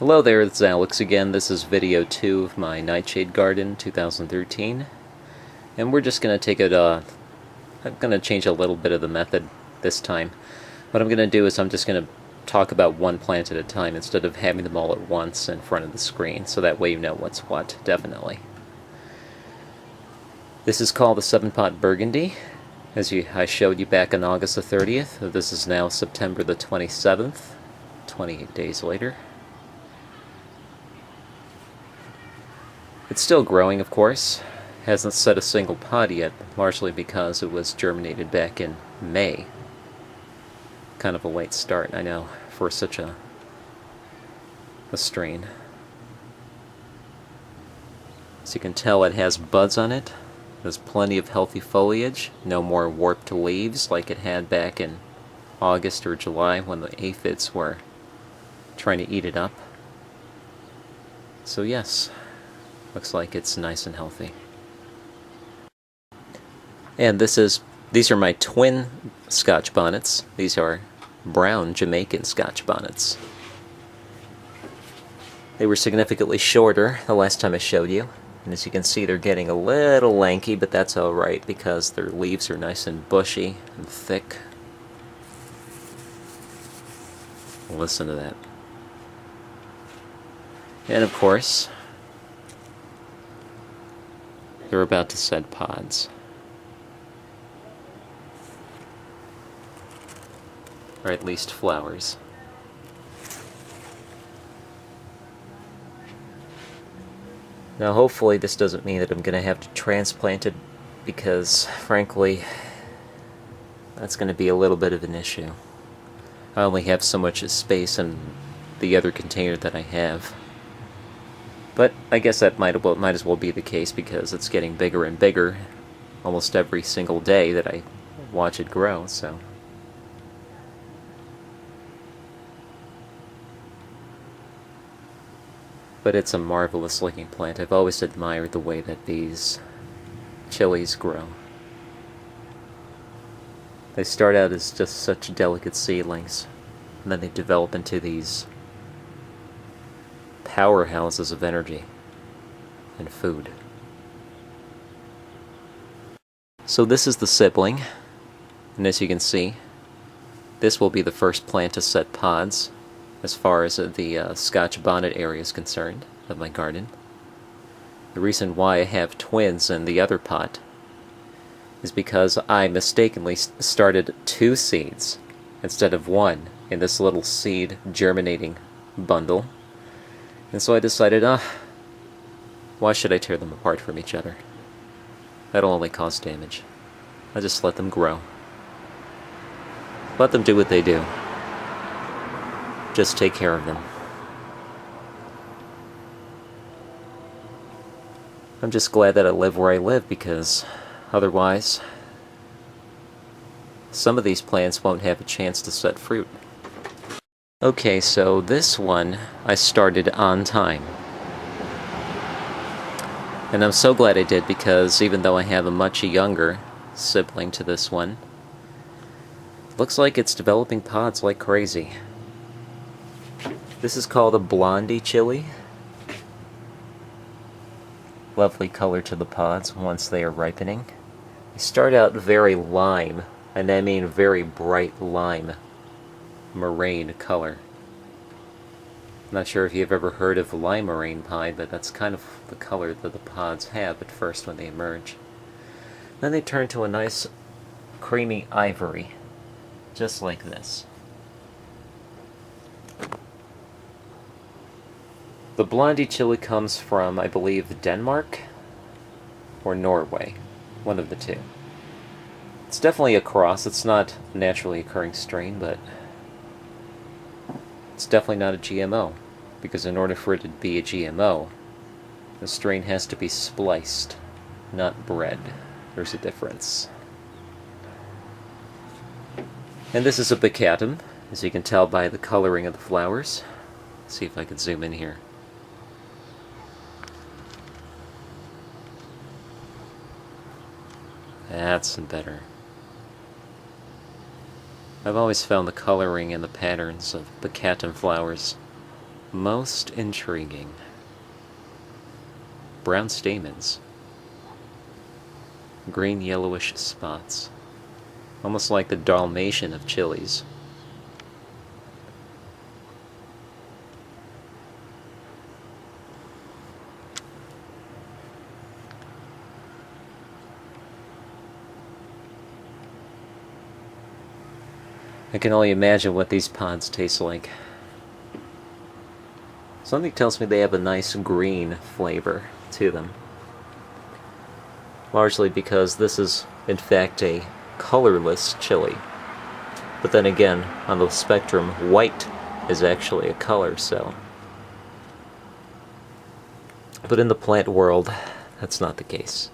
Hello there, it's Alex again. This is video 2 of my Nightshade Garden 2013. And we're just going to take it, I'm going to change a little bit of the method this time. What I'm going to do is I'm just going to talk about one plant at a time instead of having them all at once in front of the screen, so that way you know what's what, definitely. This is called the 7-pot burgundy. I showed you back on August the 30th. This is now September the 27th, 28 days later. It's still growing, of course. Hasn't set a single pod yet, largely because it was germinated back in May. Kind of a late start, I know, for such a strain. As you can tell, it has buds on it. There's plenty of healthy foliage, no more warped leaves like it had back in August or July when the aphids were trying to eat it up. So yes, looks like it's nice and healthy. And these are my twin Scotch bonnets. These are brown Jamaican Scotch bonnets. They were significantly shorter the last time I showed you. And as you can see, they're getting a little lanky, but that's alright because their leaves are nice and bushy and thick. Listen to that. And of course, they're about to set pods. Or at least flowers. Now hopefully this doesn't mean that I'm going to have to transplant it, because frankly that's going to be a little bit of an issue. I only have so much space in the other container that I have. But I guess that might as well be the case, because it's getting bigger and bigger almost every single day that I watch it grow, so. But it's a marvelous looking plant. I've always admired the way that these chilies grow. They start out as just such delicate seedlings, and then they develop into these powerhouses of energy and food. So this is the sibling, and as you can see, this will be the first plant to set pods as far as the Scotch bonnet area is concerned of my garden. The reason why I have twins in the other pot is because I mistakenly started 2 seeds instead of 1 in this little seed germinating bundle. And so I decided, why should I tear them apart from each other? That'll only cause damage. I just let them grow. Let them do what they do. Just take care of them. I'm just glad that I live where I live, because otherwise some of these plants won't have a chance to set fruit. Okay, so this one I started on time. And I'm so glad I did, because even though I have a much younger sibling to this one, looks like it's developing pods like crazy. This is called a blondie chili. Lovely color to the pods once they are ripening. They start out very lime, and I mean very bright lime, moraine color. I'm not sure if you've ever heard of lime moraine pie, but that's kind of the color that the pods have at first when they emerge. Then they turn to a nice creamy ivory, just like this. The blondie chili comes from, I believe, Denmark or Norway, one of the two. It's definitely a cross. It's not a naturally occurring strain, but it's definitely not a GMO, because in order for it to be a GMO, the strain has to be spliced, not bred. There's a difference. And this is a bacatum, as you can tell by the coloring of the flowers. Let's see if I can zoom in here. That's better. I've always found the coloring and the patterns of bacatum flowers Most intriguing. Brown stamens. Green yellowish spots. Almost like the Dalmatian of chilies. I can only imagine what these pods taste like. Something tells me they have a nice green flavor to them. Largely because this is, in fact, a colorless chili. But then again, on the spectrum, white is actually a color, so. But in the plant world, that's not the case.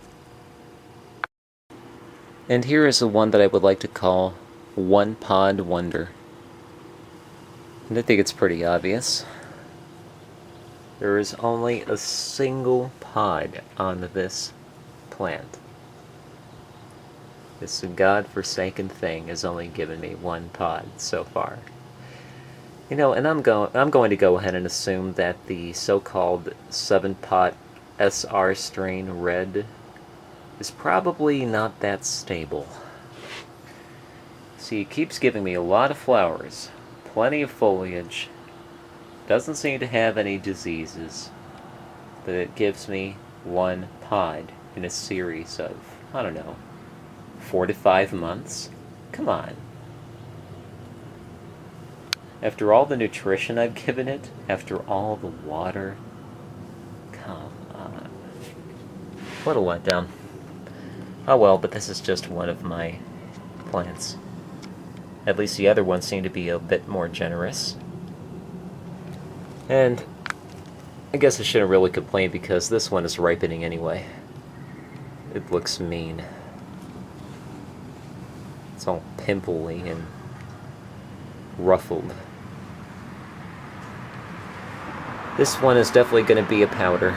And here is the one that I would like to call One Pod Wonder. And I think it's pretty obvious. There is only a single pod on this plant. This godforsaken thing has only given me one pod so far. You know, and I'm going to go ahead and assume that the so-called 7-pot SR strain red is probably not that stable. See, it keeps giving me a lot of flowers, plenty of foliage, doesn't seem to have any diseases, but it gives me one pod in a series of, I don't know, 4 to 5 months? Come on. After all the nutrition I've given it, after all the water, come on. What a letdown. Oh well, but this is just one of my plants. At least the other ones seem to be a bit more generous. And I guess I shouldn't really complain because this one is ripening anyway. It looks mean. It's all pimply and ruffled. This one is definitely going to be a powder.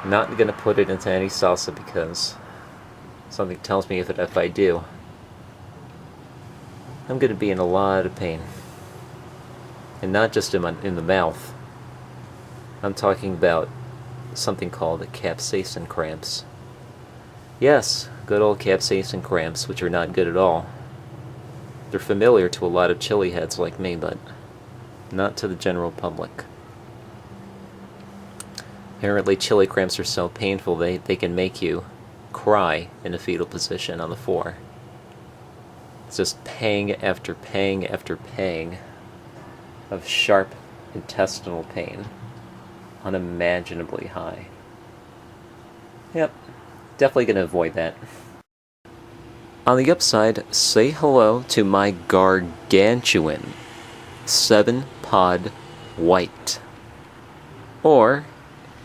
I'm not going to put it into any salsa because something tells me if I do, I'm going to be in a lot of pain. And not just in the mouth. I'm talking about something called capsaicin cramps. Yes, good old capsaicin cramps, which are not good at all. They're familiar to a lot of chili heads like me, but not to the general public. Apparently chili cramps are so painful they can make you cry in a fetal position on the floor. It's just pang after pang after pang of sharp intestinal pain, unimaginably high. Yep, definitely going to avoid that. On the upside, say hello to my gargantuan 7-pod white. Or,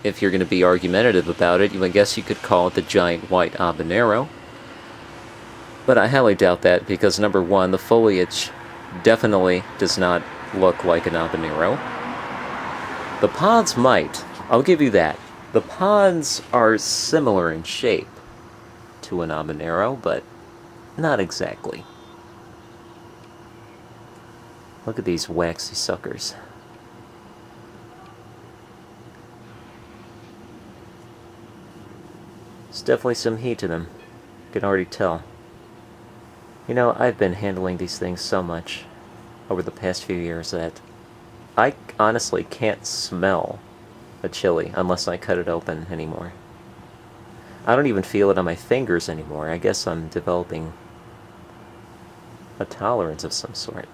if you're going to be argumentative about it, I guess you could call it the giant white habanero. But I highly doubt that because, number one, the foliage definitely does not look like an habanero. The pods might. I'll give you that. The pods are similar in shape to an habanero, but not exactly. Look at these waxy suckers. There's definitely some heat to them. You can already tell. You know, I've been handling these things so much over the past few years that I honestly can't smell a chili unless I cut it open anymore. I don't even feel it on my fingers anymore. I guess I'm developing a tolerance of some sort.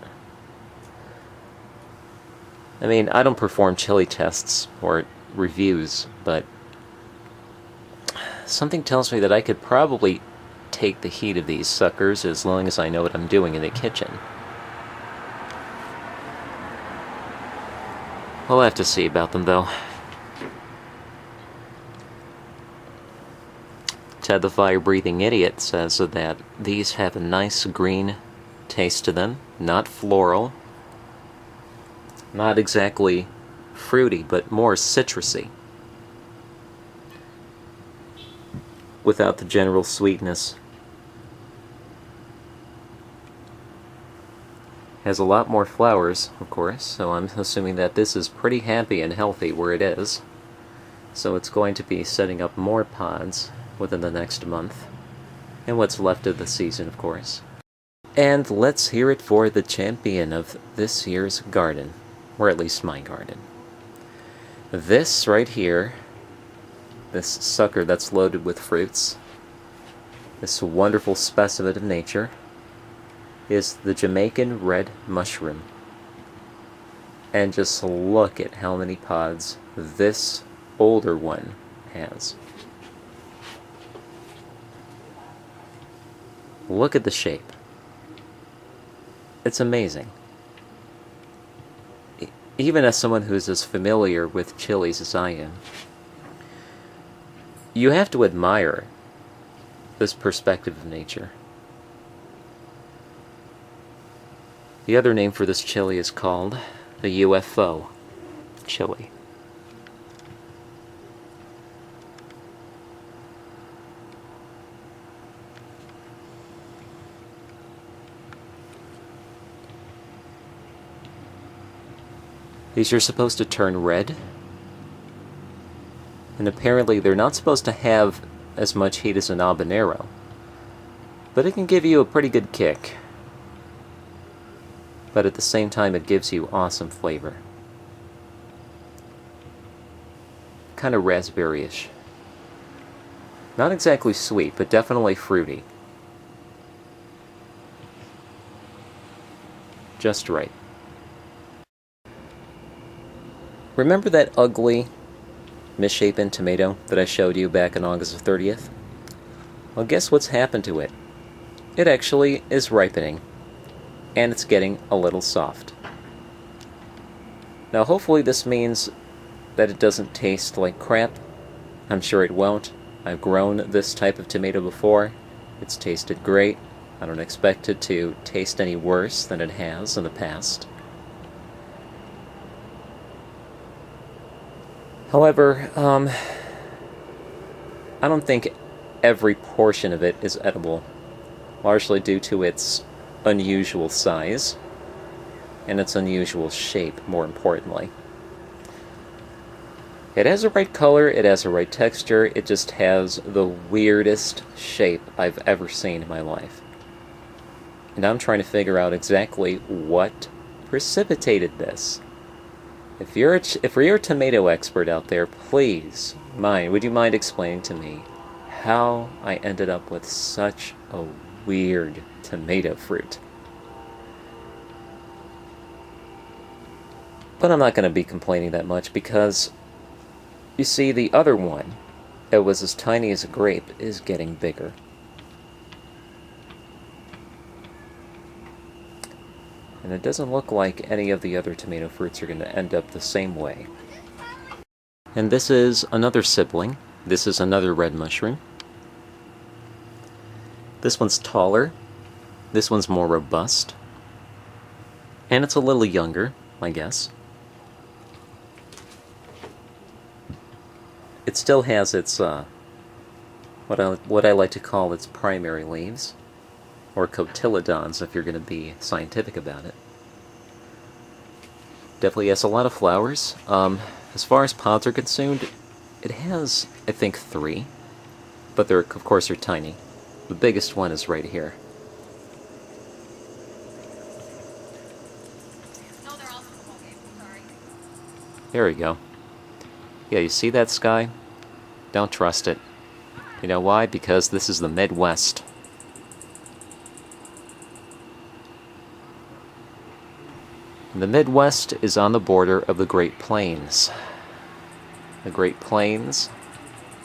I mean, I don't perform chili tests or reviews, but something tells me that I could probably take the heat of these suckers as long as I know what I'm doing in the kitchen. We'll have to see about them, though. Ted the Fire-Breathing Idiot says that these have a nice green taste to them, not floral, not exactly fruity, but more citrusy, without the general sweetness. Has a lot more flowers, of course, so I'm assuming that this is pretty happy and healthy where it is. So it's going to be setting up more pods within the next month, and what's left of the season, of course. And let's hear it for the champion of this year's garden, or at least my garden. This right here, this sucker that's loaded with fruits, this wonderful specimen of nature, is the Jamaican red mushroom. And just look at how many pods this older one has. Look at the shape. It's amazing. Even as someone who's as familiar with chilies as I am, you have to admire this perspective of nature. The other name for this chili is called the UFO chili. These are supposed to turn red, and apparently they're not supposed to have as much heat as an habanero, but it can give you a pretty good kick. But at the same time it gives you awesome flavor. Kind of raspberry-ish. Not exactly sweet, but definitely fruity. Just right. Remember that ugly, misshapen tomato that I showed you back on August the 30th? Well, guess what's happened to it? It actually is ripening, and it's getting a little soft. Now, hopefully this means that it doesn't taste like crap. I'm sure it won't. I've grown this type of tomato before. It's tasted great. I don't expect it to taste any worse than it has in the past. However, I don't think every portion of it is edible, largely due to its unusual size and its unusual shape, more importantly. It has the right color, it has the right texture, it just has the weirdest shape I've ever seen in my life. And I'm trying to figure out exactly what precipitated this. If you're a tomato expert out there, please, would you mind explaining to me how I ended up with such a weird tomato fruit? But I'm not going to be complaining that much because, you see, the other one, that was as tiny as a grape, is getting bigger. And it doesn't look like any of the other tomato fruits are going to end up the same way. And this is another sibling. This is another red mushroom. This one's taller. This one's more robust. And it's a little younger, I guess. It still has its, what I like to call its primary leaves, or cotyledons if you're going to be scientific about it. Definitely has a lot of flowers. As far as pods are concerned, it has, I think, 3, but they're, of course, they're tiny. The biggest one is right here. There we go. Yeah, you see that sky? Don't trust it. You know why? Because this is the Midwest. The Midwest is on the border of the Great Plains. The Great Plains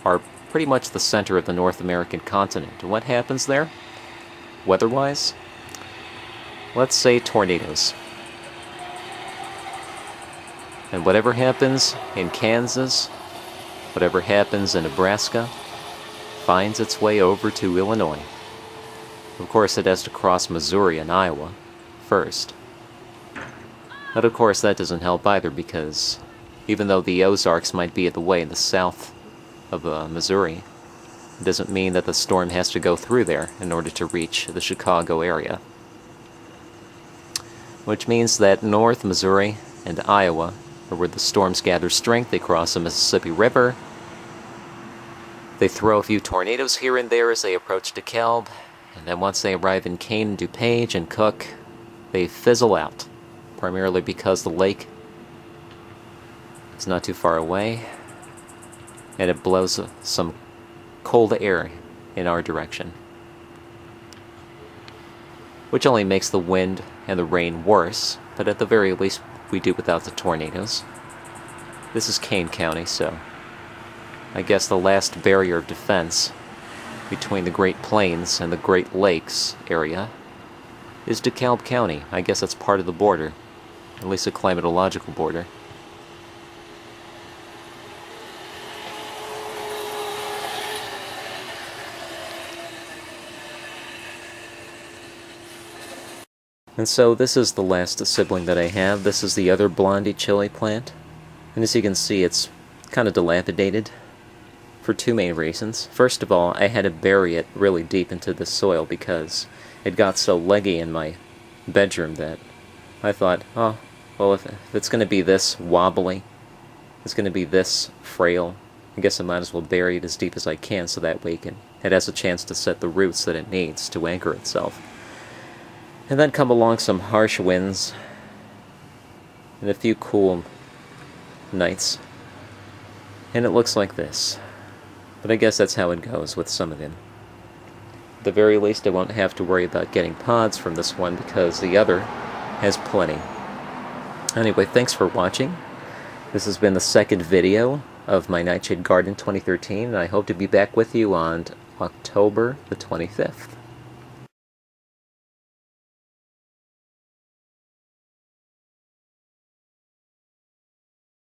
are pretty much the center of the North American continent. And what happens there, weather-wise? Let's say tornadoes. And whatever happens in Kansas, whatever happens in Nebraska, finds its way over to Illinois. Of course, it has to cross Missouri and Iowa first. But of course that doesn't help either, because even though the Ozarks might be at the way in the south of Missouri, it doesn't mean that the storm has to go through there in order to reach the Chicago area. which means that North Missouri and Iowa are where the storms gather strength. They cross the Mississippi River. They throw a few tornadoes here and there as they approach DeKalb, and then once they arrive in Kane, DuPage, and Cook, they fizzle out, primarily because the lake is not too far away, and it blows some cold air in our direction, which only makes the wind and the rain worse, but at the very least we do without the tornadoes. This is Kane County, so I guess the last barrier of defense between the Great Plains and the Great Lakes area is DeKalb County. I guess that's part of the border, at least a climatological border. And so this is the last sibling that I have. This is the other blondie chili plant. And as you can see, it's kind of dilapidated for two main reasons. First of all, I had to bury it really deep into the soil because it got so leggy in my bedroom that I thought, oh, well, if it's going to be this wobbly, it's going to be this frail, I guess I might as well bury it as deep as I can so that way it has a chance to set the roots that it needs to anchor itself. And then come along some harsh winds and a few cool nights, and it looks like this. But I guess that's how it goes with some of them. At the very least, I won't have to worry about getting pods from this one because the other has plenty. Anyway, thanks for watching. This has been the second video of my Nightshade Garden 2013, and I hope to be back with you on October the 25th.